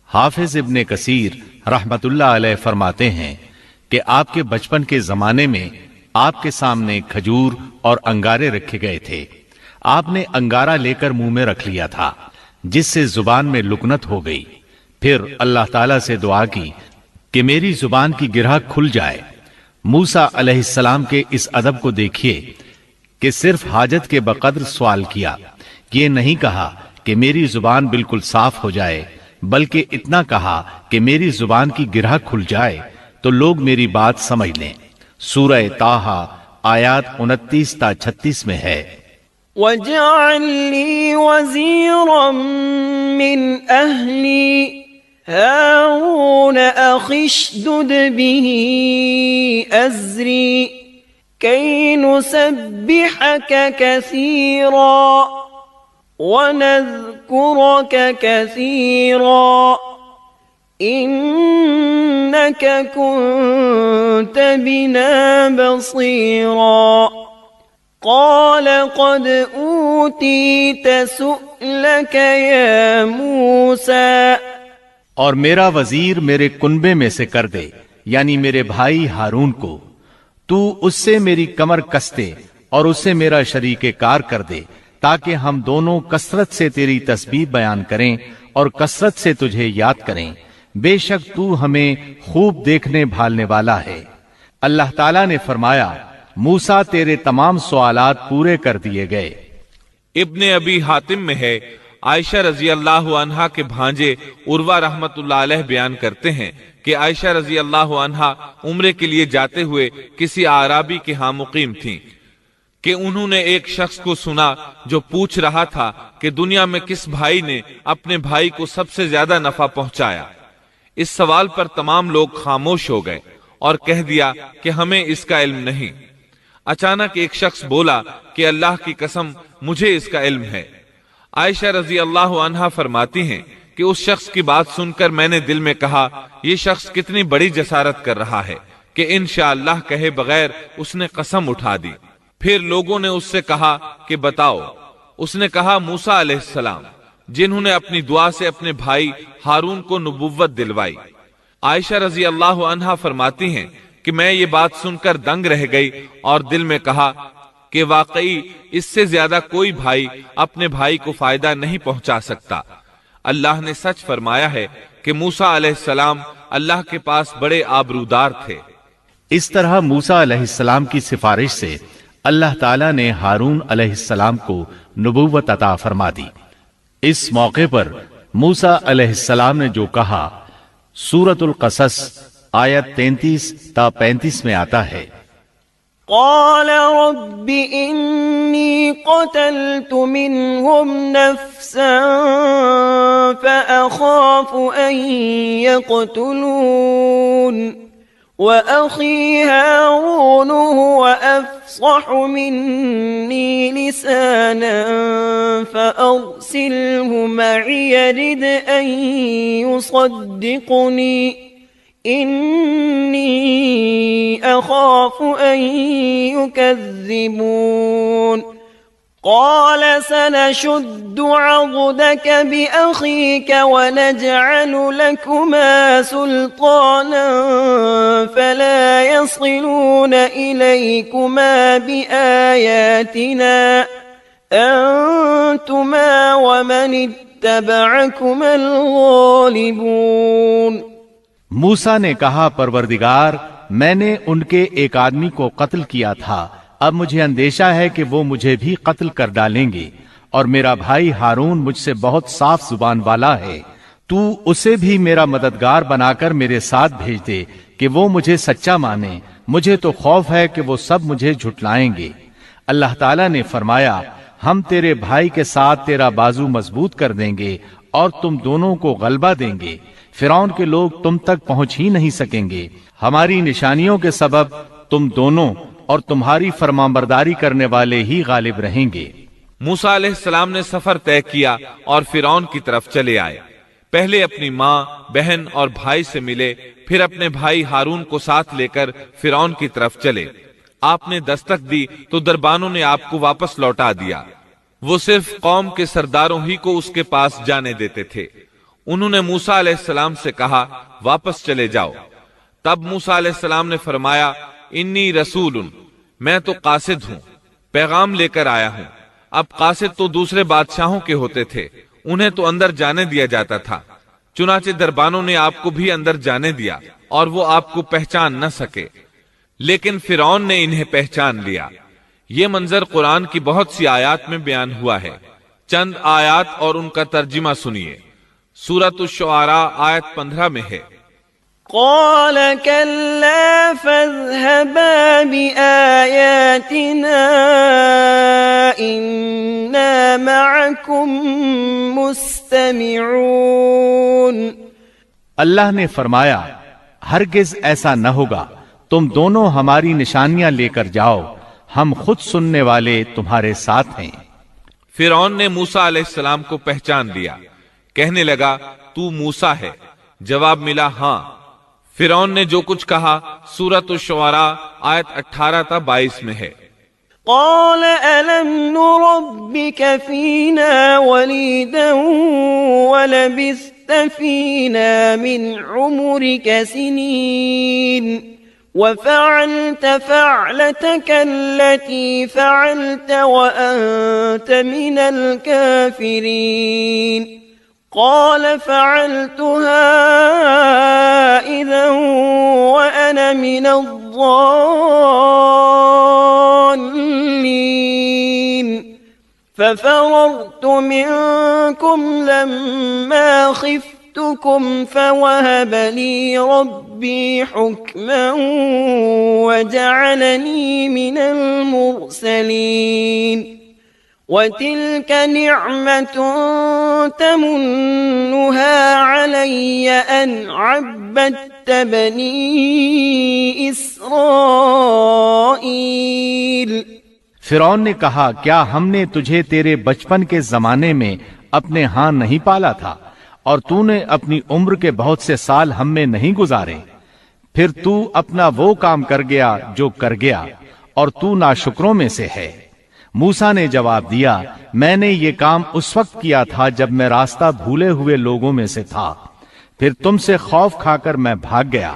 حافظ ابن کثیر رحمت اللہ علیہ فرماتے ہیں کہ آپ کے بچپن کے زمانے میں آپ کے سامنے کھجور اور انگارے رکھے گئے تھے. آپ نے انگارہ لے کر منہ میں رکھ لیا تھا، جس سے زبان میں لکنت ہو گئی. پھر اللہ تعالیٰ سے دعا کی کہ میری زبان کی گرہ کھل جائے. موسیٰ علیہ السلام کے اس ادب کو دیکھیے کہ صرف حاجت کے بقدر سوال کیا. یہ نہیں کہا کہ میری زبان بالکل صاف ہو جائے، بلکہ اتنا کہا کہ میری زبان کی گرہ کھل جائے تو لوگ میری بات سمجھ لیں. سورہ طٰہٰ آیات 29 تا 36 میں ہے، وَاجْعَل لِّي وَزِيرًا مِّنْ أَهْلِي هارون أخي اشدد به أزري كي نسبحك كثيرا ونذكرك كثيرا إنك كنت بنا بصيرا قال قد أوتيت سؤلك يا موسى اور میرا وزیر میرے کنبے میں سے کر دے، یعنی میرے بھائی ہارون کو. تو اس سے میری کمر کس دے اور اس سے میرا شریک کار کر دے، تاکہ ہم دونوں کثرت سے تیری تسبیح بیان کریں اور کثرت سے تجھے یاد کریں. بے شک تو ہمیں خوب دیکھنے بھالنے والا ہے. اللہ تعالیٰ نے فرمایا، موسیٰ تیرے تمام سوالات پورے کر دیے گئے. ابن ابی حاتم میں ہے، عائشہ رضی اللہ عنہا کے بھانجے عروہ رحمت اللہ علیہ بیان کرتے ہیں کہ عائشہ رضی اللہ عنہا عمرے کے لیے جاتے ہوئے کسی اعرابی کے ہاں مقیم تھیں کہ انہوں نے ایک شخص کو سنا جو پوچھ رہا تھا کہ دنیا میں کس بھائی نے اپنے بھائی کو سب سے زیادہ نفع پہنچایا. اس سوال پر تمام لوگ خاموش ہو گئے اور کہہ دیا کہ ہمیں اس کا علم نہیں. اچانک ایک شخص بولا کہ اللہ کی قسم مجھے اس کا علم ہے. عائشہ رضی اللہ عنہا فرماتی ہیں کہ اس شخص کی بات سن کر میں نے دل میں کہا، یہ شخص کتنی بڑی جسارت کر رہا ہے کہ انشاءاللہ کہے بغیر اس نے قسم اٹھا دی. پھر لوگوں نے اس سے کہا کہ بتاؤ. اس نے کہا موسیٰ علیہ السلام، جنہوں نے اپنی دعا سے اپنے بھائی ہارون کو نبوت دلوائی. عائشہ رضی اللہ عنہا فرماتی ہیں کہ میں یہ بات سن کر دنگ رہ گئی اور دل میں کہا کہ واقعی اس سے زیادہ کوئی بھائی اپنے بھائی کو فائدہ نہیں پہنچا سکتا. اللہ نے سچ فرمایا ہے کہ موسیٰ علیہ السلام اللہ کے پاس بڑے آبرودار تھے. اس طرح موسیٰ علیہ السلام کی سفارش سے اللہ تعالیٰ نے ہارون علیہ السلام کو نبوت عطا فرما دی. اس موقع پر موسیٰ علیہ السلام نے جو کہا سورۃ القصص آیت 33 تا 35 میں آتا ہے، قال رب إني قتلت منهم نفسا فأخاف أن يقتلون وأخي هارون هو أفصح مني لسانا فأرسله معي يرد أن يصدقني إني أخاف أن يكذبون قال سنشد عضدك بأخيك ونجعل لكما سلطانا فلا يصلون إليكما بآياتنا أنتما ومن اتبعكما الغالبون. موسیٰ نے کہا پروردگار میں نے ان کے ایک آدمی کو قتل کیا تھا، اب مجھے اندیشہ ہے کہ وہ مجھے بھی قتل کر ڈالیں گے، اور میرا بھائی ہارون مجھ سے بہت صاف زبان والا ہے. تو اسے بھی میرا مددگار بنا کر میرے ساتھ بھیج دے کہ وہ مجھے سچا مانے. مجھے تو خوف ہے کہ وہ سب مجھے جھٹلائیں گے. اللہ تعالیٰ نے فرمایا، ہم تیرے بھائی کے ساتھ تیرا بازو مضبوط کر دیں گے اور تم دونوں کو غلبہ دیں گے. فرعون کے لوگ تم تک پہنچ ہی نہیں سکیں گے. ہماری نشانیوں کے سبب تم دونوں اور تمہاری فرمانبرداری کرنے والے ہی غالب رہیں گے. موسیٰ علیہ السلام نے سفر طے کیا اور فرعون کی طرف چلے آئے. پہلے اپنی ماں، بہن اور بھائی سے ملے، پھر اپنے بھائی ہارون کو ساتھ لے کر فرعون کی طرف چلے. آپ نے دستک دی تو دربانوں نے آپ کو واپس لوٹا دیا. وہ صرف قوم کے سرداروں ہی کو اس کے پاس جانے دیتے تھے. انہوں نے موسیٰ علیہ السلام سے کہا واپس چلے جاؤ۔ تب موسیٰ علیہ السلام نے فرمایا انی رسول، میں تو قاصد ہوں، پیغام لے کر آیا ہوں۔ اب قاصد تو دوسرے بادشاہوں کے ہوتے تھے، انہیں تو اندر جانے دیا جاتا تھا، چنانچہ دربانوں نے آپ کو بھی اندر جانے دیا اور وہ آپ کو پہچان نہ سکے، لیکن فرعون نے انہیں پہچان لیا۔ یہ منظر قرآن کی بہت سی آیات میں بیان ہوا ہے۔ چند آیات اور ان کا ترجمہ سنیے۔ سورۃ الشعراء آیت 15 میں ہے قال كلا فاذهبا بآياتنا إنا معكم مستمعون۔ اللہ نے فرمایا ہرگز ایسا نہ ہوگا، تم دونوں ہماری نشانیاں لے کر جاؤ، ہم خود سننے والے تمہارے ساتھ ہیں۔ فرعون نے موسیٰ علیہ السلام کو پہچان لیا، کہنے لگا تو موسیٰ ہے؟ جواب ملا ہاں۔ فرعون نے جو کچھ کہا سورۃ الشعراء آیت 18 تا 22 میں ہے۔ قال ألم نربك فينا وليدا ولبثت فينا من عمرك سنين وفعلت فعلتك التي فعلت وأنت من الكافرين قال فعلتها إذا وأنا من الضالين ففررت منكم لما خفتكم فوهب لي ربي حكما وجعلني من المرسلين وتلك نعمة تمنها علي أن عبدت بني إسرائيل۔ فرعون نے کہا کیا ہم نے تجھے تیرے بچپن کے زمانے میں اپنے ہاں نہیں پالا تھا اور تو نے اپنی عمر کے بہت سے سال ہم میں نہیں گزارے؟ پھر تو اپنا وہ کام کر گیا جو کر گیا اور تو ناشکروں میں سے ہے۔ موسیٰ نے جواب دیا میں نے یہ کام اس وقت کیا تھا جب میں راستہ بھولے ہوئے لوگوں میں سے تھا، پھر تم سے خوف کھا کر میں بھاگ گیا،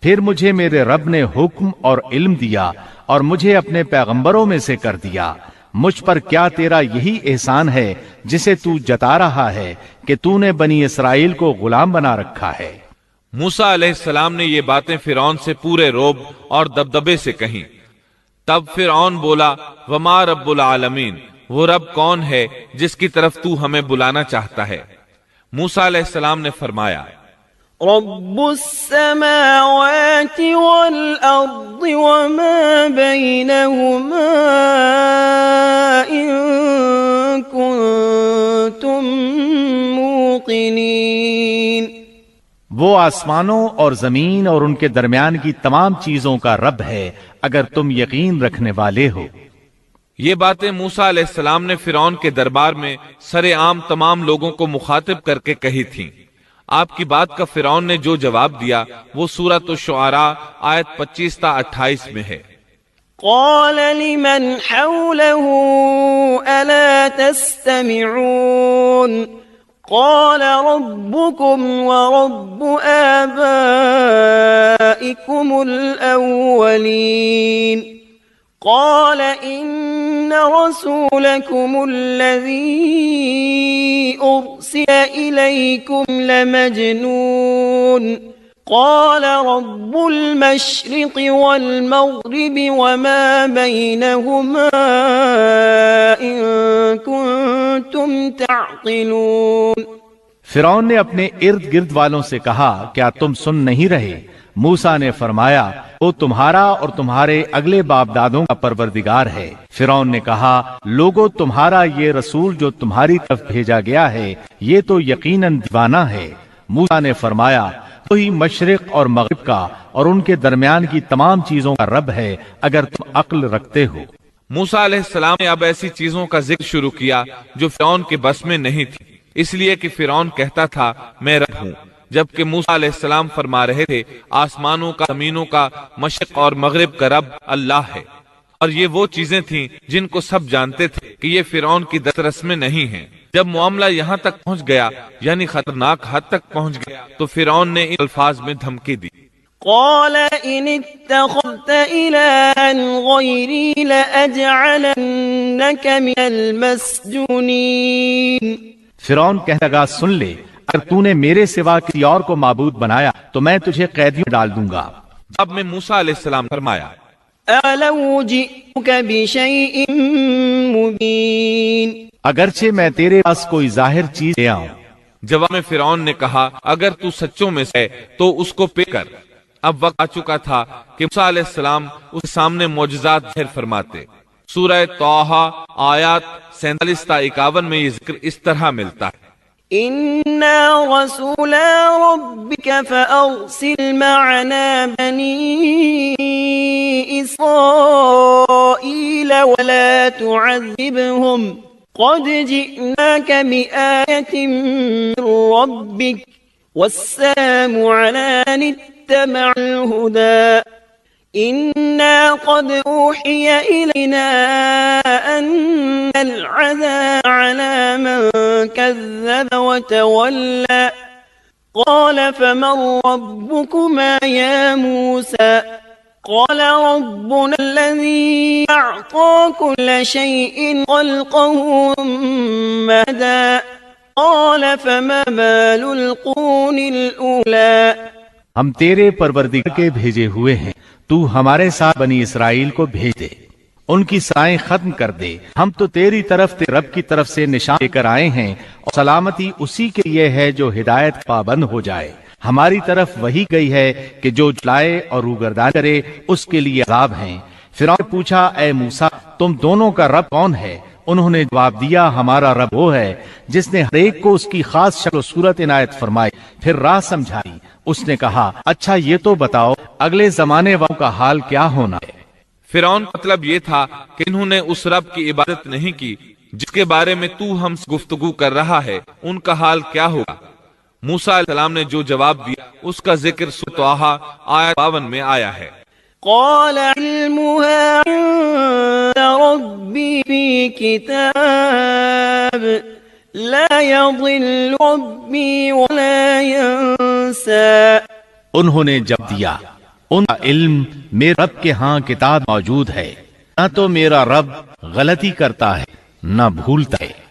پھر مجھے میرے رب نے حکم اور علم دیا اور مجھے اپنے پیغمبروں میں سے کر دیا۔ مجھ پر کیا تیرا یہی احسان ہے جسے تو جتا رہا ہے کہ تو نے بنی اسرائیل کو غلام بنا رکھا ہے؟ موسیٰ علیہ السلام نے یہ باتیں فرعون سے پورے روب اور دبدبے سے کہیں۔ تب فرعون بولا وما رب العالمین، وہ رب کون ہے جس کی طرف تو ہمیں بلانا چاہتا ہے؟ موسیٰ علیہ السلام نے فرمایا رب السماوات والأرض وما بينهما إن كنتم موقنين۔ وہ آسمانوں اور زمین اور ان کے درمیان کی تمام چیزوں کا رب ہے اگر تم یقین رکھنے والے ہو۔ یہ باتیں موسیٰ علیہ السلام نے فرعون کے دربار میں سر عام تمام لوگوں کو مخاطب کر کے کہی تھیں۔ آپ کی بات کا فرعون نے جو جواب دیا وہ سورۃ الشعراء آیت 25 تا 28 میں ہے۔ قال لمن حوله ألا تستمعون قال ربكم ورب آبائكم الأولين قال إن رسولكم الذي أرسل إليكم لمجنون قال رب المشرق والمغرب وما بينهما إن كنتم تعقلون۔ فرعون نے اپنے ارد گرد والوں سے کہا کیا تم سن نہیں رہے؟ موسیٰ نے فرمایا وہ تمہارا اور تمہارے اگلے باپ دادوں کا پروردگار ہے۔ فرعون نے کہا لوگو تمہارا یہ رسول جو تمہاری طرف بھیجا گیا ہے یہ تو یقیناً دیوانہ ہے۔ موسیٰ نے فرمایا وہی مشرق اور مغرب کا اور ان کے درمیان کی تمام چیزوں کا رب ہے اگر تم عقل رکھتے ہو۔ موسیٰ علیہ السلام نے اب ایسی چیزوں کا ذکر شروع کیا جو فرعون کے بس میں نہیں تھی، اس لیے کہ فرعون کہتا تھا میں رب ہوں، جبکہ موسیٰ علیہ السلام فرما رہے تھے آسمانوں کا زمینوں کا مشرق اور مغرب کا رب اللہ ہے، اور یہ وہ چیزیں تھیں جن کو سب جانتے تھے کہ یہ فرعون کی دسترس میں نہیں ہیں۔ جب معاملہ یہاں تک پہنچ گیا یعنی خطرناک حد تک پہنچ گیا تو فرعون نے ان الفاظ میں دھمکی دی، قال إن اتخذت إلها غيري لأجعلنك من المسجونين۔ فرعون کہنے لگا سن لے، اگر تو نے میرے سوا کسی اور کو معبود بنایا تو میں تجھے قیدیوں میں ڈال دوں گا۔ اب میں موسیٰ علیہ السلام فرمایا، أَلَوْ جِئْتُكَ بِشَيْءٍ مُبِينٍ، اگرچہ میں تیرے پاس کوئی ظاہر چیز لے آؤں۔ جواب میں فرعون نے کہا اگر تو سچوں میں سے تو اس کو پے کر۔ اب وقت آ چکا تھا کہ موسیٰ علیہ السلام اس کے سامنے معجزات ظاہر فرماتے۔ سورہ طٰہٰ آیات 47 تا 51 میں یہ ذکر اس طرح ملتا ہے، إِنَّا رَسُولَا رَبِّكَ فَأَرْسِلْ مَعَنَا بَنِي إِسْرَائِيلَ وَلَا تُعَذِّبْهُمْ قَدْ جِئْنَاكَ بِآيَةٍ مِّن رَّبِّكَ وَالسَّلَامُ عَلَىٰ مَنِ اتَّبَعَ الْهُدَىٰ إِنَّا قَدْ أُوحِيَ إِلَيْنَا أَنَّ الْعَذَابَ عَلَىٰ مَن كَذَّبَ وَتَوَلَّىٰ قَالَ فَمَن رَّبُّكُمَا يَا مُوسَىٰ قَالَ رَبُّنَا الَّذِي أَعْطَىٰ كُلَّ شَيْءٍ خَلْقَهُ ثُمَّ هَدَىٰ قَالَ فَمَا بَالُ الْقُرُونِ الْأُولَىٰ۔ ہم تیرے پروردگار کے بھیجے ہوئے ہیں، تو ہمارے ساتھ بنی اسرائیل کو بھیج دے، ان کی سائیں ختم کر دے۔ ہم تو تیری طرف تیرے رب کی طرف سے نشان لے کر آئے ہیں، اور سلامتی اسی کے لیے ہے جو ہدایت کا پابند ہو جائے۔ ہماری طرف وہی گئی ہے کہ جو جھٹلائے اور روگردان کرے اس کے لیے عذاب ہیں۔ فرعون نے پوچھا اے موسیٰ تم دونوں کا رب کون ہے؟ انہوں نے جواب دیا ہمارا رب وہ ہے جس نے ہر ایک کو اس کی خاص شکل و صورت عنایت فرمائی، پھر راہ سمجھائی۔ اس نے کہا اچھا یہ تو بتاؤ اگلے زمانے والوں کا حال کیا ہونا ہے؟ فرعون کا مطلب یہ تھا کہ انہوں نے اس رب کی عبادت نہیں کی جس کے بارے میں تو ہم سے گفتگو کر رہا ہے، ان کا حال کیا ہوگا؟ موسیٰ علیہ السلام نے جو جواب دیا اس کا ذکر سورہ طٰہٰ آیت 52 میں آیا ہے، قال علمها عند ربي في كتاب لا يضل ربي ولا ينسى۔ انہوں نے جب دیا ان کا علم میرے رب کے ہاں کتاب موجود ہے، نہ تو میرا رب غلطی کرتا ہے نہ بھولتا ہے۔